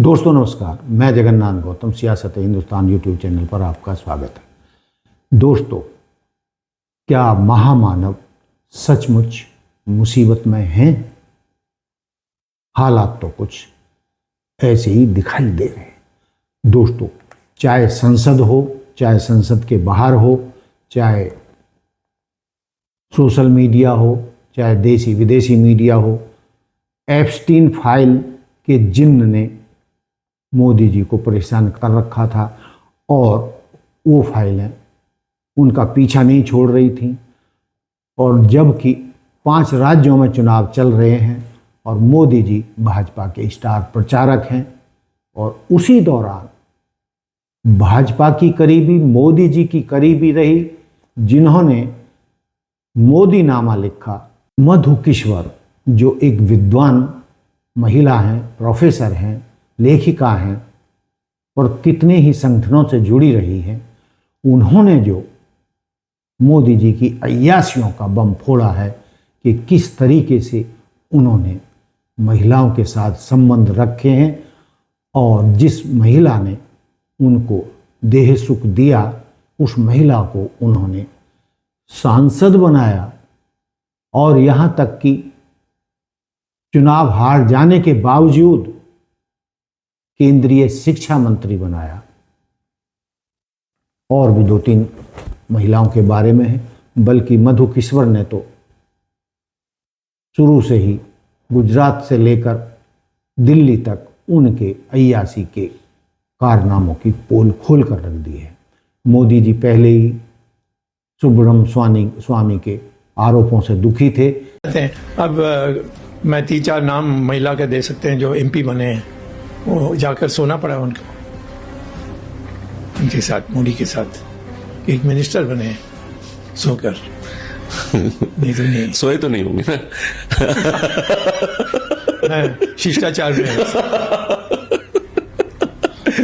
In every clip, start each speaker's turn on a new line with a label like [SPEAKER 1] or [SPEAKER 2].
[SPEAKER 1] दोस्तों नमस्कार, मैं जगन्नाथ गौतम सियासत हिंदुस्तान यूट्यूब चैनल पर आपका स्वागत है। दोस्तों, क्या महामानव सचमुच मुसीबत में हैं? हालात तो कुछ ऐसे ही दिखाई दे रहे हैं। दोस्तों, चाहे संसद हो, चाहे संसद के बाहर हो, चाहे सोशल मीडिया हो, चाहे देसी विदेशी मीडिया हो, एप्स्टीन फाइल के जिन्न ने मोदी जी को परेशान कर रखा था और वो फाइलें उनका पीछा नहीं छोड़ रही थी। और जबकि 5 राज्यों में चुनाव चल रहे हैं और मोदी जी भाजपा के स्टार प्रचारक हैं, और उसी दौरान भाजपा की करीबी मोदी जी की करीबी रही, जिन्होंने मोदी नामा लिखा, मधु किश्वर, जो एक विद्वान महिला हैं, प्रोफेसर हैं, लेखिका हैं और कितने ही संगठनों से जुड़ी रही हैं, उन्होंने जो मोदी जी की अय्यासियों का बम फोड़ा है कि किस तरीके से उन्होंने महिलाओं के साथ संबंध रखे हैं, और जिस महिला ने उनको देह सुख दिया उस महिला को उन्होंने सांसद बनाया, और यहाँ तक कि चुनाव हार जाने के बावजूद केंद्रीय शिक्षा मंत्री बनाया। और भी 2-3 महिलाओं के बारे में है, बल्कि मधु किश्वर ने तो शुरू से ही गुजरात से लेकर दिल्ली तक उनके अय्यासी के कारनामों की पोल खोल कर रख दी है। मोदी जी पहले ही सुब्रह्मण्यम स्वामी के आरोपों से दुखी थे।
[SPEAKER 2] अब मैं 3-4 नाम महिला के दे सकते हैं जो एमपी बने हैं। वो जाकर सोना पड़ा उनको, उनके साथ, मोदी के साथ एक मिनिस्टर बने हैं सोकर। नहीं तो नहीं
[SPEAKER 3] सोए तो नहीं होंगे
[SPEAKER 2] ना, शिष्टाचार में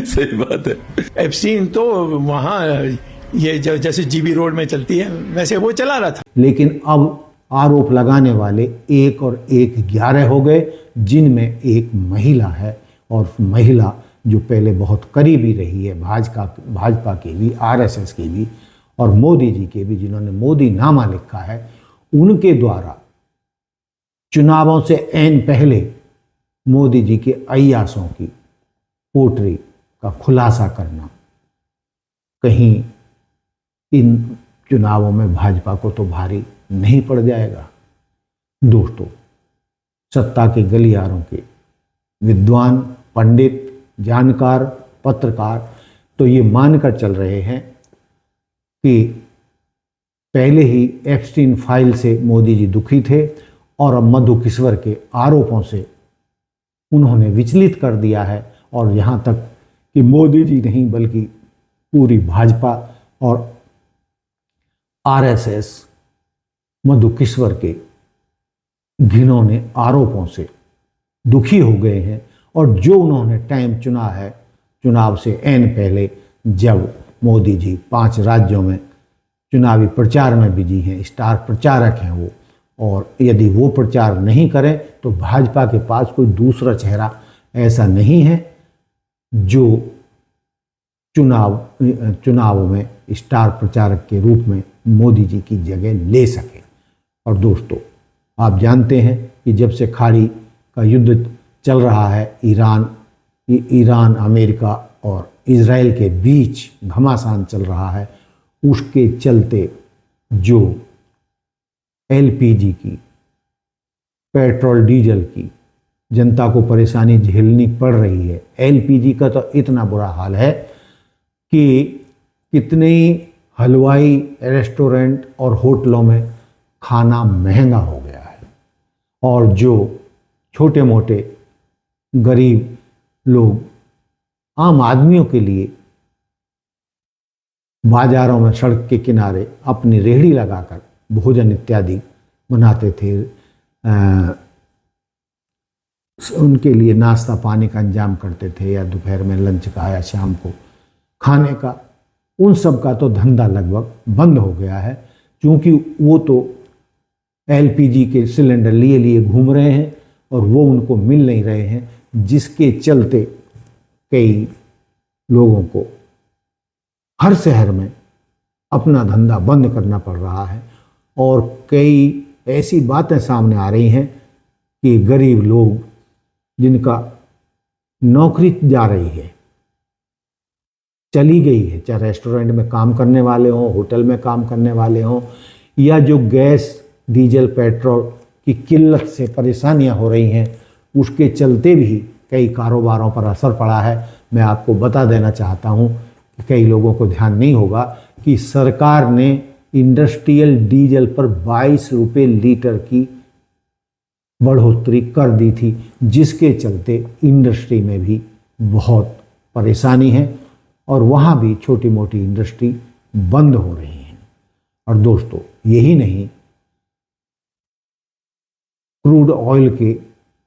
[SPEAKER 3] सही बात है।
[SPEAKER 2] एप्स्टीन तो वहां ये जैसे जीबी रोड में चलती है वैसे वो चला रहा था।
[SPEAKER 1] लेकिन अब आरोप लगाने वाले 1 और 1 11 हो गए, जिनमें एक महिला है, और महिला जो पहले बहुत करीबी रही है भाजपा की भी, आरएसएस की भी, और मोदी जी के भी, जिन्होंने मोदी नामा लिखा है, उनके द्वारा चुनावों से ऐन पहले मोदी जी के अय्यासों की पोटरी का खुलासा करना, कहीं इन चुनावों में भाजपा को तो भारी नहीं पड़ जाएगा। दोस्तों, सत्ता के गलियारों के विद्वान, पंडित, जानकार, पत्रकार तो ये मानकर चल रहे हैं कि पहले ही एप्स्टीन फाइल से मोदी जी दुखी थे, और अब मधु किश्वर के आरोपों से उन्होंने विचलित कर दिया है, और यहाँ तक कि मोदी जी नहीं बल्कि पूरी भाजपा और आरएसएस मधु किश्वर के घिनौने आरोपों से दुखी हो गए हैं। और जो उन्होंने टाइम चुना है, चुनाव से ऐन पहले, जब मोदी जी 5 राज्यों में चुनावी प्रचार में बिजी हैं, स्टार प्रचारक हैं वो, और यदि वो प्रचार नहीं करें तो भाजपा के पास कोई दूसरा चेहरा ऐसा नहीं है जो चुनाव में स्टार प्रचारक के रूप में मोदी जी की जगह ले सके। और दोस्तों, आप जानते हैं कि जब से खाड़ी का युद्ध चल रहा है, ईरान, अमेरिका और इजराइल के बीच घमासान चल रहा है, उसके चलते जो एलपीजी की, पेट्रोल डीजल की जनता को परेशानी झेलनी पड़ रही है। एलपीजी का तो इतना बुरा हाल है कि कितने ही हलवाई, रेस्टोरेंट और होटलों में खाना महंगा हो गया है, और जो छोटे मोटे गरीब लोग, आम आदमियों के लिए बाजारों में, सड़क के किनारे अपनी रेहड़ी लगाकर भोजन इत्यादि बनाते थे, उनके लिए नाश्ता पानी का इंतजाम करते थे, या दोपहर में लंच का या शाम को खाने का, उन सब का तो धंधा लगभग बंद हो गया है, क्योंकि वो तो एलपीजी के सिलेंडर लिए घूम रहे हैं और वो उनको मिल नहीं रहे हैं, जिसके चलते कई लोगों को हर शहर में अपना धंधा बंद करना पड़ रहा है और कई ऐसी बातें सामने आ रही हैं कि गरीब लोग जिनका नौकरी जा रही है, चली गई है, चाहे रेस्टोरेंट में काम करने वाले हों, होटल में काम करने वाले हों, या जो गैस डीजल पेट्रोल की किल्लत से परेशानियां हो रही हैं, उसके चलते भी कई कारोबारों पर असर पड़ा है। मैं आपको बता देना चाहता हूं कि कई लोगों को ध्यान नहीं होगा कि सरकार ने इंडस्ट्रियल डीजल पर 22 रुपये लीटर की बढ़ोतरी कर दी थी, जिसके चलते इंडस्ट्री में भी बहुत परेशानी है और वहाँ भी छोटी मोटी इंडस्ट्री बंद हो रही है। और दोस्तों, यही नहीं, क्रूड ऑयल के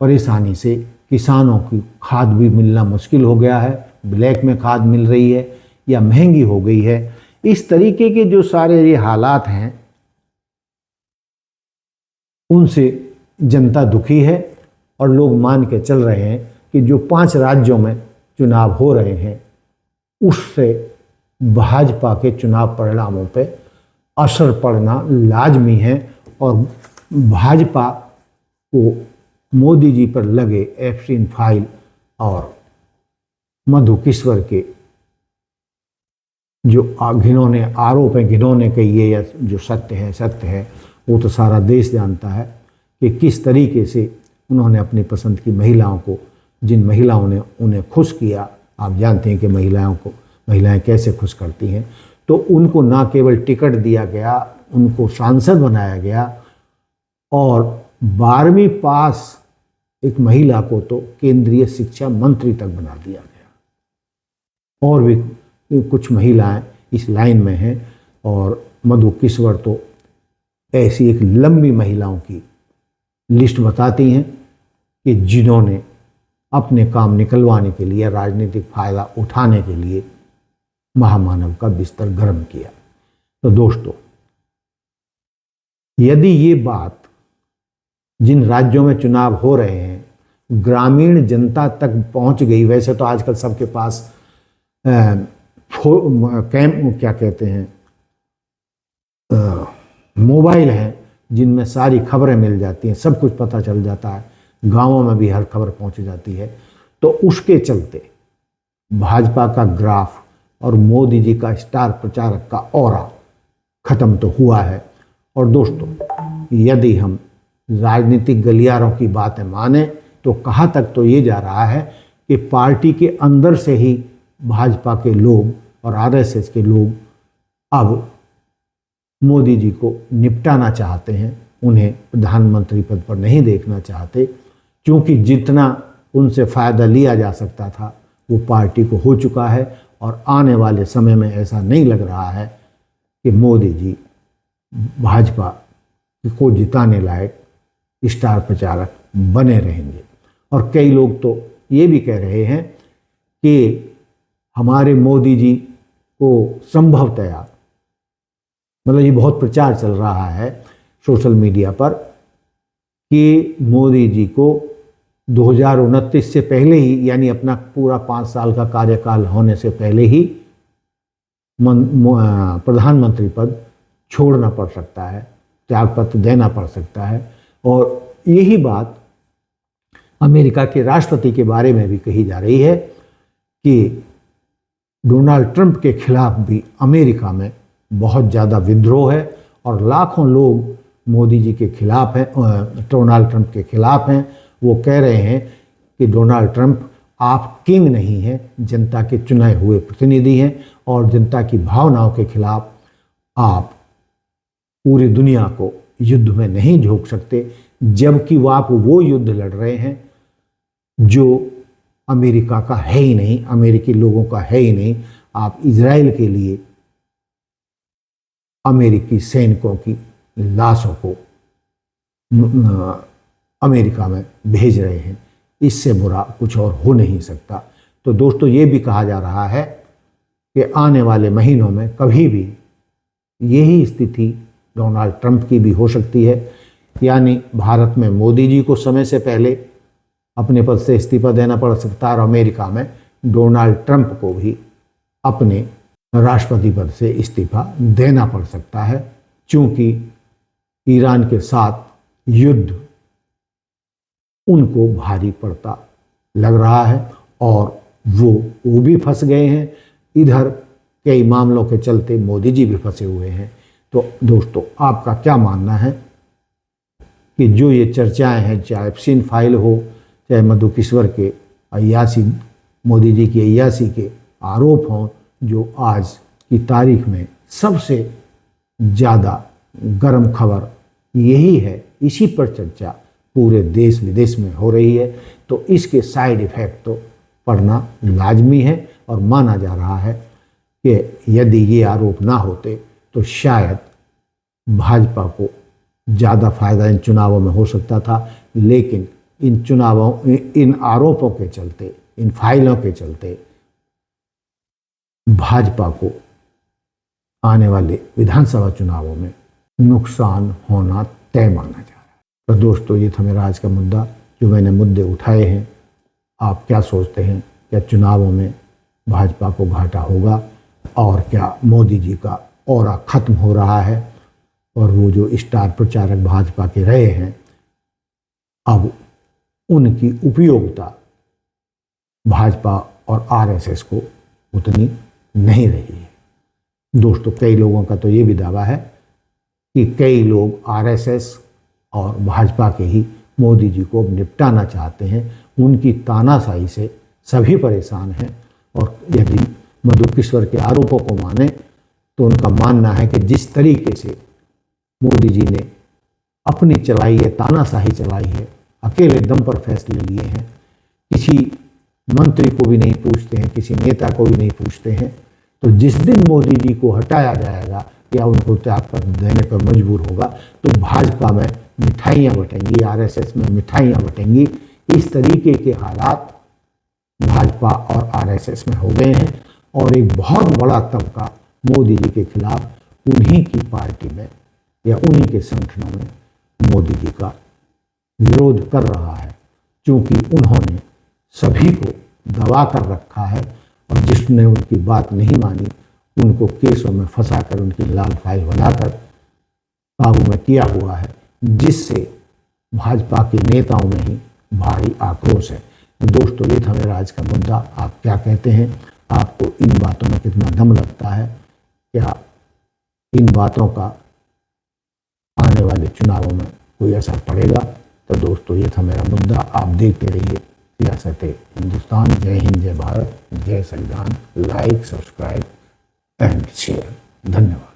[SPEAKER 1] परेशानी से किसानों की खाद भी मिलना मुश्किल हो गया है, ब्लैक में खाद मिल रही है या महंगी हो गई है। इस तरीके के जो सारे ये हालात हैं, उनसे जनता दुखी है और लोग मान के चल रहे हैं कि जो 5 राज्यों में चुनाव हो रहे हैं, उससे भाजपा के चुनाव परिणामों पे असर पड़ना लाजमी है और भाजपा को मोदी जी पर लगे एप्स्टीन फाइल और मधु किश्वर के जो घिनौने आरोप हैं, घिनौने कहिए या जो सत्य है, वो तो सारा देश जानता है कि किस तरीके से उन्होंने अपनी पसंद की महिलाओं को, जिन महिलाओं ने उन्हें खुश किया, आप जानते हैं कि महिलाएं कैसे खुश करती हैं, तो उनको ना केवल टिकट दिया गया, उनको सांसद बनाया गया और 12वीं पास एक महिला को तो केंद्रीय शिक्षा मंत्री तक बना दिया गया। और भी कुछ महिलाएं इस लाइन में हैं और मधु किश्वर तो ऐसी एक लंबी महिलाओं की लिस्ट बताती हैं कि जिन्होंने अपने काम निकलवाने के लिए, राजनीतिक फायदा उठाने के लिए महामानव का बिस्तर गर्म किया। तो दोस्तों, यदि ये बात जिन राज्यों में चुनाव हो रहे हैं ग्रामीण जनता तक पहुंच गई, वैसे तो आजकल सबके पास क्या कहते हैं, मोबाइल हैं जिनमें सारी खबरें मिल जाती हैं, सब कुछ पता चल जाता है, गांवों में भी हर खबर पहुंच जाती है। तो उसके चलते भाजपा का ग्राफ और मोदी जी का स्टार प्रचारक का ऑरा खत्म तो हुआ है। और दोस्तों, यदि हम राजनीतिक गलियारों की बातें माने तो कहाँ तक तो ये जा रहा है कि पार्टी के अंदर से ही भाजपा के लोग और आरएसएस के लोग अब मोदी जी को निपटाना चाहते हैं, उन्हें प्रधानमंत्री पद पर नहीं देखना चाहते, क्योंकि जितना उनसे फ़ायदा लिया जा सकता था वो पार्टी को हो चुका है और आने वाले समय में ऐसा नहीं लग रहा है कि मोदी जी भाजपा को जिताने लायक स्टार प्रचारक बने रहेंगे। और कई लोग तो ये भी कह रहे हैं कि हमारे मोदी जी को संभवतया, मतलब ये बहुत प्रचार चल रहा है सोशल मीडिया पर कि मोदी जी को 2029 से पहले ही, यानी अपना पूरा 5 साल का कार्यकाल होने से पहले ही प्रधानमंत्री पद छोड़ना पड़ सकता है, त्यागपत्र देना पड़ सकता है। और यही बात अमेरिका के राष्ट्रपति के बारे में भी कही जा रही है कि डोनाल्ड ट्रंप के खिलाफ भी अमेरिका में बहुत ज़्यादा विद्रोह है और लाखों लोग मोदी जी के खिलाफ हैं, डोनाल्ड ट्रंप के खिलाफ हैं। वो कह रहे हैं कि डोनाल्ड ट्रंप, आप किंग नहीं हैं, जनता के चुने हुए प्रतिनिधि हैं और जनता की भावनाओं के खिलाफ आप पूरी दुनिया को युद्ध में नहीं झोंक सकते, जबकि आप वो युद्ध लड़ रहे हैं जो अमेरिका का है ही नहीं, अमेरिकी लोगों का है ही नहीं। आप इजराइल के लिए अमेरिकी सैनिकों की लाशों को अमेरिका में भेज रहे हैं, इससे बुरा कुछ और हो नहीं सकता। तो दोस्तों, ये भी कहा जा रहा है कि आने वाले महीनों में कभी भी यही स्थिति डोनाल्ड ट्रंप की भी हो सकती है, यानी भारत में मोदी जी को समय से पहले अपने पद से इस्तीफा देना पड़ सकता है और अमेरिका में डोनाल्ड ट्रंप को भी अपने राष्ट्रपति पद से इस्तीफा देना पड़ सकता है, क्योंकि ईरान के साथ युद्ध उनको भारी पड़ता लग रहा है और वो भी फंस गए हैं। इधर कई मामलों के चलते मोदी जी भी फंसे हुए हैं। तो दोस्तों, आपका क्या मानना है कि जो ये चर्चाएं हैं, चाहे एप्सिन फाइल हो, चाहे मधु किश्वर के अय्यासी, मोदी जी की अय्यासी के आरोप हों, जो आज की तारीख में सबसे ज़्यादा गर्म खबर यही है, इसी पर चर्चा पूरे देश विदेश में हो रही है, तो इसके साइड इफ़ेक्ट तो पड़ना लाजमी है। और माना जा रहा है कि यदि ये आरोप ना होते तो शायद भाजपा को ज़्यादा फायदा इन चुनावों में हो सकता था, लेकिन इन आरोपों के चलते, इन फाइलों के चलते भाजपा को आने वाले विधानसभा चुनावों में नुकसान होना तय माना जा रहा है। तो दोस्तों, ये था मेरा आज का मुद्दा, जो मैंने मुद्दे उठाए हैं। आप क्या सोचते हैं? क्या चुनावों में भाजपा को घाटा होगा, और क्या मोदी जी का ऑरा खत्म हो रहा है और वो जो स्टार प्रचारक भाजपा के रहे हैं, अब उनकी उपयोगिता भाजपा और आरएसएस को उतनी नहीं रही है? दोस्तों, कई लोगों का तो ये भी दावा है कि कई लोग आरएसएस और भाजपा के ही मोदी जी को निपटाना चाहते हैं। उनकी तानाशाही से सभी परेशान हैं, और यदि मधु किश्वर के आरोपों को माने तो उनका मानना है कि जिस तरीके से मोदी जी ने अपनी चलाई है, तानाशाही चलाई है, अकेले दम पर फैसले लिए हैं, किसी मंत्री को भी नहीं पूछते हैं, किसी नेता को भी नहीं पूछते हैं, तो जिस दिन मोदी जी को हटाया जाएगा या उनको त्याग कर देने पर मजबूर होगा, तो भाजपा में मिठाइयाँ बटेंगी, आरएसएस में मिठाइयाँ बटेंगी। इस तरीके के हालात भाजपा और आरएसएस में हो गए हैं, और एक बहुत बड़ा तबका मोदी जी के खिलाफ उन्हीं की पार्टी में या उन्हीं के संगठनों में मोदी जी का विरोध कर रहा है, क्योंकि उन्होंने सभी को दबा कर रखा है, और जिसने उनकी बात नहीं मानी उनको केसों में फंसाकर, उनकी लाल फाइल बनाकर काबू में किया हुआ है, जिससे भाजपा के नेताओं में ही भारी आक्रोश है। दोस्तों, ये था मेरा आज का मुद्दा। आप क्या कहते हैं? आपको इन बातों में कितना दम लगता है? क्या इन बातों का आने वाले चुनावों में कोई असर पड़ेगा? तो दोस्तों, ये था मेरा मुद्दा। आप देखते रहिए सियासत हिंदुस्तान। जय हिंद, जय भारत, जय संविधान। Like, subscribe and share. धन्यवाद।